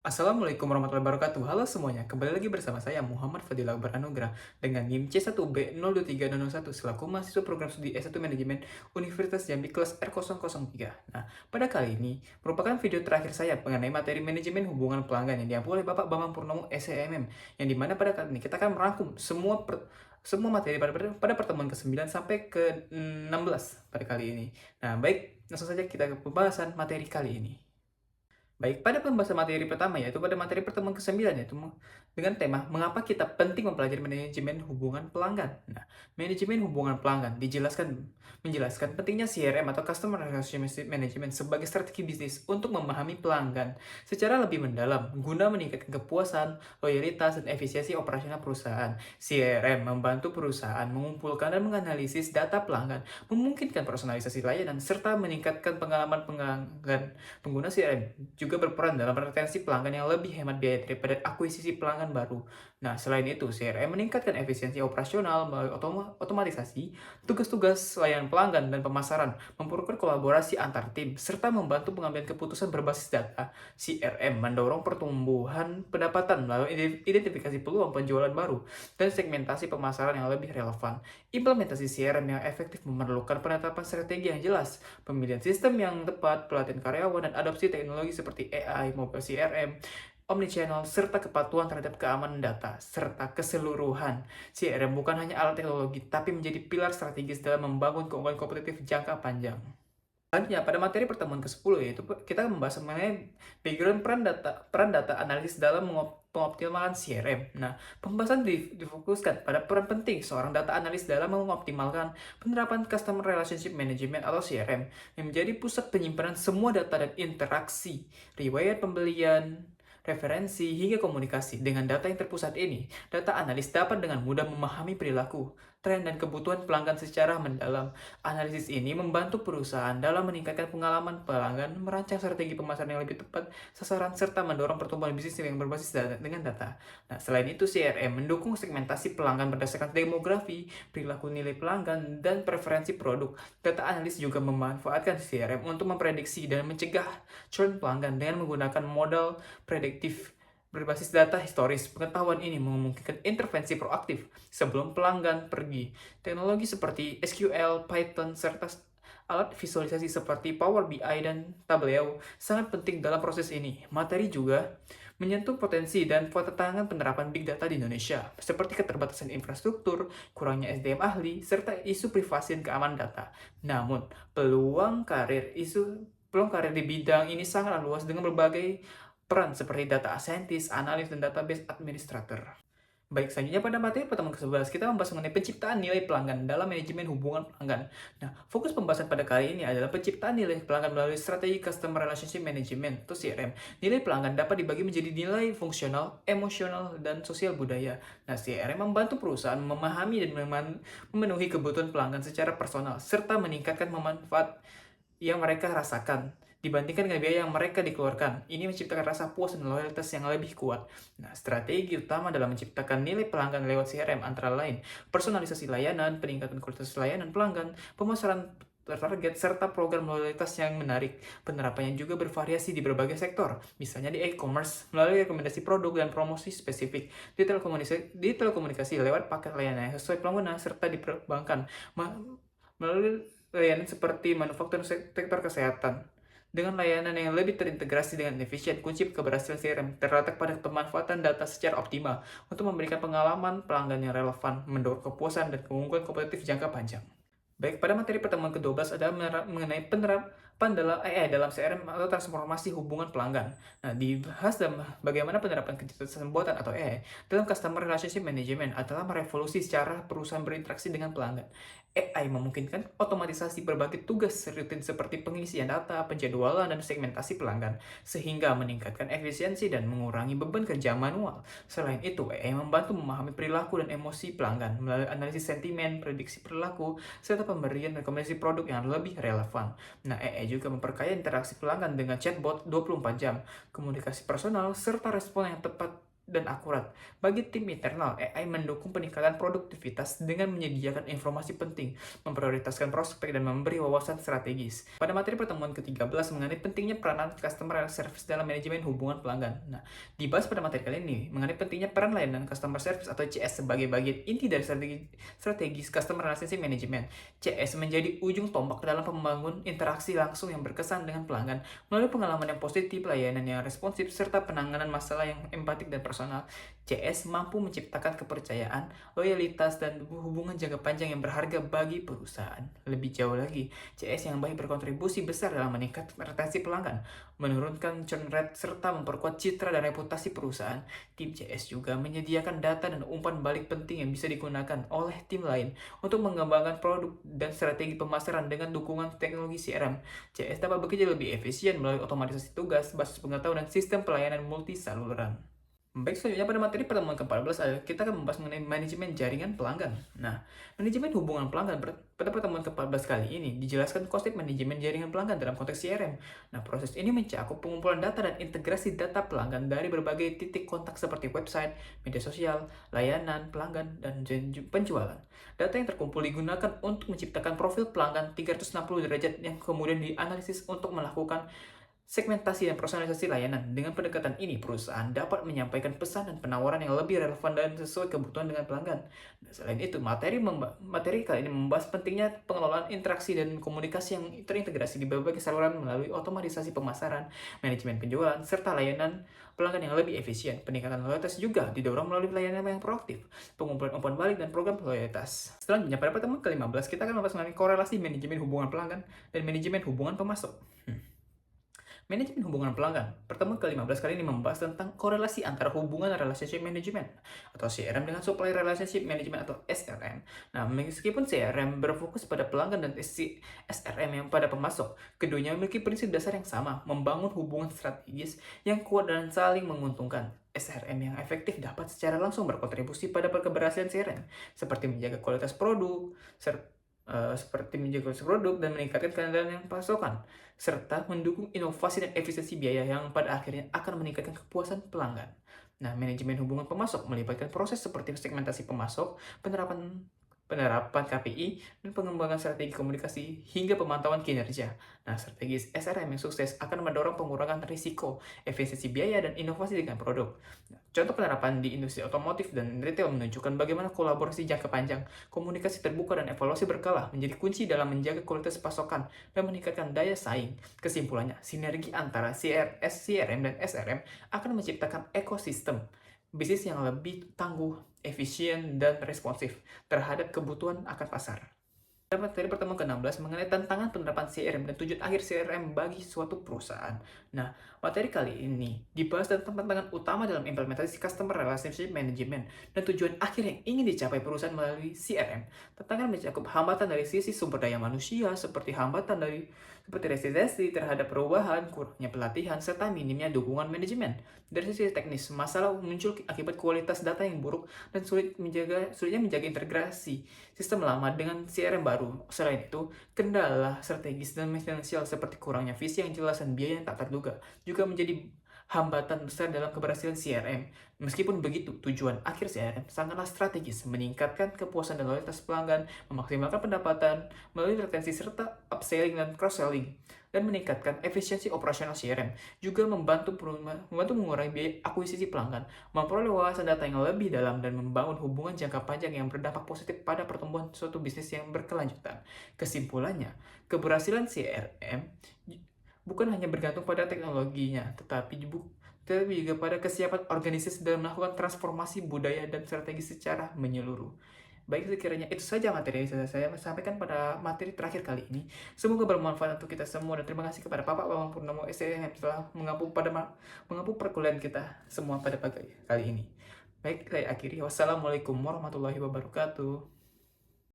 Assalamualaikum warahmatullahi wabarakatuh. Halo semuanya, kembali lagi bersama saya Muhammad Fadil Akbar Anugrah dengan NIM C1B023001 selaku mahasiswa program studi S1 Manajemen Universitas Jambi kelas R003. Nah, pada kali ini merupakan video terakhir saya mengenai materi manajemen hubungan pelanggan yang diampu oleh Bapak Bambang Purnomo SEMM, yang dimana pada kali ini kita akan merangkum semua materi pada pertemuan ke-9 sampai ke-16 pada kali ini. Nah, baik, langsung saja kita ke pembahasan materi kali ini. Baik, pada pembahasan materi pertama yaitu pada materi pertemuan ke-9 yaitu dengan tema mengapa kita penting mempelajari manajemen hubungan pelanggan. Nah, manajemen hubungan pelanggan menjelaskan pentingnya CRM atau Customer Relationship Management sebagai strategi bisnis untuk memahami pelanggan secara lebih mendalam guna meningkatkan kepuasan, loyalitas, dan efisiensi operasional perusahaan. CRM membantu perusahaan mengumpulkan dan menganalisis data pelanggan, memungkinkan personalisasi layanan, serta meningkatkan pengalaman pelanggan. Pengguna CRM juga berperan dalam retensi pelanggan yang lebih hemat biaya daripada akuisisi pelanggan baru. Nah, selain itu, CRM meningkatkan efisiensi operasional melalui otomatisasi, tugas-tugas layanan pelanggan dan pemasaran, memperkuat kolaborasi antar tim, serta membantu pengambilan keputusan berbasis data. CRM mendorong pertumbuhan pendapatan melalui identifikasi peluang penjualan baru dan segmentasi pemasaran yang lebih relevan. Implementasi CRM yang efektif memerlukan penetapan strategi yang jelas, pemilihan sistem yang tepat, pelatihan karyawan, dan adopsi teknologi seperti AI, mobile CRM, omnichannel, serta kepatuhan terhadap keamanan data, serta keseluruhan. CRM bukan hanya alat teknologi, tapi menjadi pilar strategis dalam membangun keunggulan kompetitif jangka panjang. Selanjutnya, pada materi pertemuan ke-10 yaitu kita membahas mengenai background peran data analisis dalam pengoptimalan CRM. Nah, pembahasan difokuskan pada peran penting seorang data analis dalam mengoptimalkan penerapan Customer Relationship Management atau CRM yang menjadi pusat penyimpanan semua data dan interaksi, riwayat pembelian, referensi, hingga komunikasi. Dengan data yang terpusat ini, data analis dapat dengan mudah memahami perilaku, tren, dan kebutuhan pelanggan secara mendalam. Analisis ini membantu perusahaan dalam meningkatkan pengalaman pelanggan, merancang strategi pemasaran yang lebih tepat sasaran, serta mendorong pertumbuhan bisnis yang berbasis dengan data. Nah, selain itu, CRM mendukung segmentasi pelanggan berdasarkan demografi, perilaku nilai pelanggan, dan preferensi produk. Data analis juga memanfaatkan CRM untuk memprediksi dan mencegah churn pelanggan dengan menggunakan modal prediktif berbasis data historis. Pengetahuan ini memungkinkan intervensi proaktif sebelum pelanggan pergi. Teknologi seperti SQL, Python, serta alat visualisasi seperti Power BI dan Tableau sangat penting dalam proses ini. Materi juga menyentuh potensi dan tantangan penerapan Big Data di Indonesia, seperti keterbatasan infrastruktur, kurangnya SDM ahli, serta isu privasi dan keamanan data. Namun, peluang karir di bidang ini sangat luas dengan berbagai peran seperti data scientist, analis, dan database administrator. Baik, selanjutnya pada materi pertemuan ke-11 kita membahas mengenai penciptaan nilai pelanggan dalam manajemen hubungan pelanggan. Nah, fokus pembahasan pada kali ini adalah penciptaan nilai pelanggan melalui strategi Customer Relationship Management atau CRM. Nilai pelanggan dapat dibagi menjadi nilai fungsional, emosional, dan sosial budaya. Nah, CRM membantu perusahaan memahami dan memenuhi kebutuhan pelanggan secara personal, serta meningkatkan manfaat yang mereka rasakan dibandingkan dengan biaya yang mereka dikeluarkan. Ini menciptakan rasa puas dan loyalitas yang lebih kuat. Nah, strategi utama dalam menciptakan nilai pelanggan lewat CRM antara lain personalisasi layanan, peningkatan kualitas layanan pelanggan, pemasaran target, serta program loyalitas yang menarik. Penerapannya juga bervariasi di berbagai sektor, misalnya di e-commerce melalui rekomendasi produk dan promosi spesifik, di telekomunikasi lewat paket layanan yang sesuai pengguna, serta di perbankan melalui layanan seperti manufaktur sektor kesehatan. Dengan layanan yang lebih terintegrasi dengan efisien, kunci keberhasilan CRM terletak pada pemanfaatan data secara optimal untuk memberikan pengalaman pelanggan yang relevan, mendorong kepuasan dan keunggulan kompetitif jangka panjang. Baik, pada materi pertemuan ke-12 adalah mengenai penerapan dalam AI dalam CRM atau transformasi hubungan pelanggan. Nah, dibahas dalam bagaimana penerapan kecerdasan buatan atau AI dalam Customer Relationship Management adalah merevolusi cara perusahaan berinteraksi dengan pelanggan. AI memungkinkan otomatisasi berbagai tugas rutin seperti pengisian data, penjadwalan, dan segmentasi pelanggan, sehingga meningkatkan efisiensi dan mengurangi beban kerja manual. Selain itu, AI membantu memahami perilaku dan emosi pelanggan melalui analisis sentimen, prediksi perilaku, serta pemberian rekomendasi produk yang lebih relevan. Nah, AI juga memperkaya interaksi pelanggan dengan chatbot 24 jam, komunikasi personal, serta respon yang tepat dan akurat. Bagi tim internal, AI mendukung peningkatan produktivitas dengan menyediakan informasi penting, memprioritaskan prospek, dan memberi wawasan strategis. Pada materi pertemuan ke-13 mengenai pentingnya peranan customer service dalam manajemen hubungan pelanggan. Nah, dibahas pada materi kali ini mengenai pentingnya peran layanan customer service atau CS sebagai bagian inti dari strategis customer relationship management. CS menjadi ujung tombak dalam membangun interaksi langsung yang berkesan dengan pelanggan melalui pengalaman yang positif, layanan yang responsif, serta penanganan masalah yang empatik dan personal. CS mampu menciptakan kepercayaan, loyalitas, dan hubungan jangka panjang yang berharga bagi perusahaan. Lebih jauh lagi, CS yang baik berkontribusi besar dalam meningkatkan retensi pelanggan, menurunkan churn rate, serta memperkuat citra dan reputasi perusahaan. Tim CS juga menyediakan data dan umpan balik penting yang bisa digunakan oleh tim lain untuk mengembangkan produk dan strategi pemasaran dengan dukungan teknologi CRM. CS dapat bekerja lebih efisien melalui otomatisasi tugas, basis pengetahuan, dan sistem pelayanan multisaluran. Baik, selanjutnya pada materi pertemuan ke-14 adalah kita akan membahas mengenai manajemen jaringan pelanggan. Nah, manajemen hubungan pelanggan pada pertemuan ke-14 kali ini dijelaskan konsep manajemen jaringan pelanggan dalam konteks CRM. Nah, proses ini mencakup pengumpulan data dan integrasi data pelanggan dari berbagai titik kontak seperti website, media sosial, layanan pelanggan, dan penjualan. Data yang terkumpul digunakan untuk menciptakan profil pelanggan 360 derajat yang kemudian dianalisis untuk melakukan segmentasi dan personalisasi layanan. Dengan pendekatan ini, perusahaan dapat menyampaikan pesan dan penawaran yang lebih relevan dan sesuai kebutuhan dengan pelanggan. Dan selain itu, materi kali ini membahas pentingnya pengelolaan interaksi dan komunikasi yang terintegrasi di berbagai saluran melalui otomatisasi pemasaran, manajemen penjualan, serta layanan pelanggan yang lebih efisien. Peningkatan loyalitas juga didorong melalui pelayanan yang proaktif, pengumpulan umpan balik, dan program loyalitas. Selanjutnya, pada pertemuan ke-15, kita akan membahas mengenai korelasi manajemen hubungan pelanggan dan manajemen hubungan pemasok. Manajemen hubungan pelanggan. Pertemuan ke-15 kali ini membahas tentang korelasi antara hubungan relationship management atau CRM dengan supply relationship management atau SRM. Nah, meskipun CRM berfokus pada pelanggan dan SRM yang pada pemasok, keduanya memiliki prinsip dasar yang sama, membangun hubungan strategis yang kuat dan saling menguntungkan. SRM yang efektif dapat secara langsung berkontribusi pada keberhasilan CRM, seperti menjaga kualitas produk, dan meningkatkan keandalan yang pasokan, serta mendukung inovasi dan efisiensi biaya yang pada akhirnya akan meningkatkan kepuasan pelanggan. Nah, manajemen hubungan pemasok melibatkan proses seperti segmentasi pemasok, penerapan KPI, dan pengembangan strategi komunikasi hingga pemantauan kinerja. Nah, strategi SRM yang sukses akan mendorong pengurangan risiko, efisiensi biaya, dan inovasi dengan produk. Nah, contoh penerapan di industri otomotif dan retail menunjukkan bagaimana kolaborasi jangka panjang, komunikasi terbuka, dan evaluasi berkala menjadi kunci dalam menjaga kualitas pasokan dan meningkatkan daya saing. Kesimpulannya, sinergi antara CRM dan SRM akan menciptakan ekosistem bisnis yang lebih tangguh, efisien, dan responsif terhadap kebutuhan akan pasar. Pada materi pertemuan ke-16 mengenai tantangan penerapan CRM dan tujuan akhir CRM bagi suatu perusahaan. Nah, materi kali ini dibahas tentang tantangan utama dalam implementasi Customer Relationship Management dan tujuan akhir yang ingin dicapai perusahaan melalui CRM. Tantangan mencakup hambatan dari sisi sumber daya manusia, seperti resistensi terhadap perubahan, kurangnya pelatihan, serta minimnya dukungan manajemen. Dari sisi teknis, masalah muncul akibat kualitas data yang buruk dan sulitnya menjaga integrasi sistem lama dengan CRM baru. Selain itu, kendala strategis dan finansial seperti kurangnya visi yang jelas dan biaya yang tak terduga juga menjadi hambatan besar dalam keberhasilan CRM. Meskipun begitu, tujuan akhir CRM sangatlah strategis, meningkatkan kepuasan dan loyalitas pelanggan, memaksimalkan pendapatan melalui retensi serta upselling dan cross-selling, dan meningkatkan efisiensi operasional CRM, juga membantu mengurangi biaya akuisisi pelanggan, memperoleh wawasan data yang lebih dalam, dan membangun hubungan jangka panjang yang berdampak positif pada pertumbuhan suatu bisnis yang berkelanjutan. Kesimpulannya, keberhasilan CRM bukan hanya bergantung pada teknologinya, tetapi juga pada kesiapan organisasi dalam melakukan transformasi budaya dan strategi secara menyeluruh. Baik, sekiranya itu saja materi yang saya sampaikan pada materi terakhir kali ini. Semoga bermanfaat untuk kita semua, dan terima kasih kepada Bapak Bambang Purnomo STM yang telah mengampu perkuliahan kita semua pada pagi kali ini. Baik, saya akhiri. Wassalamualaikum warahmatullahi wabarakatuh.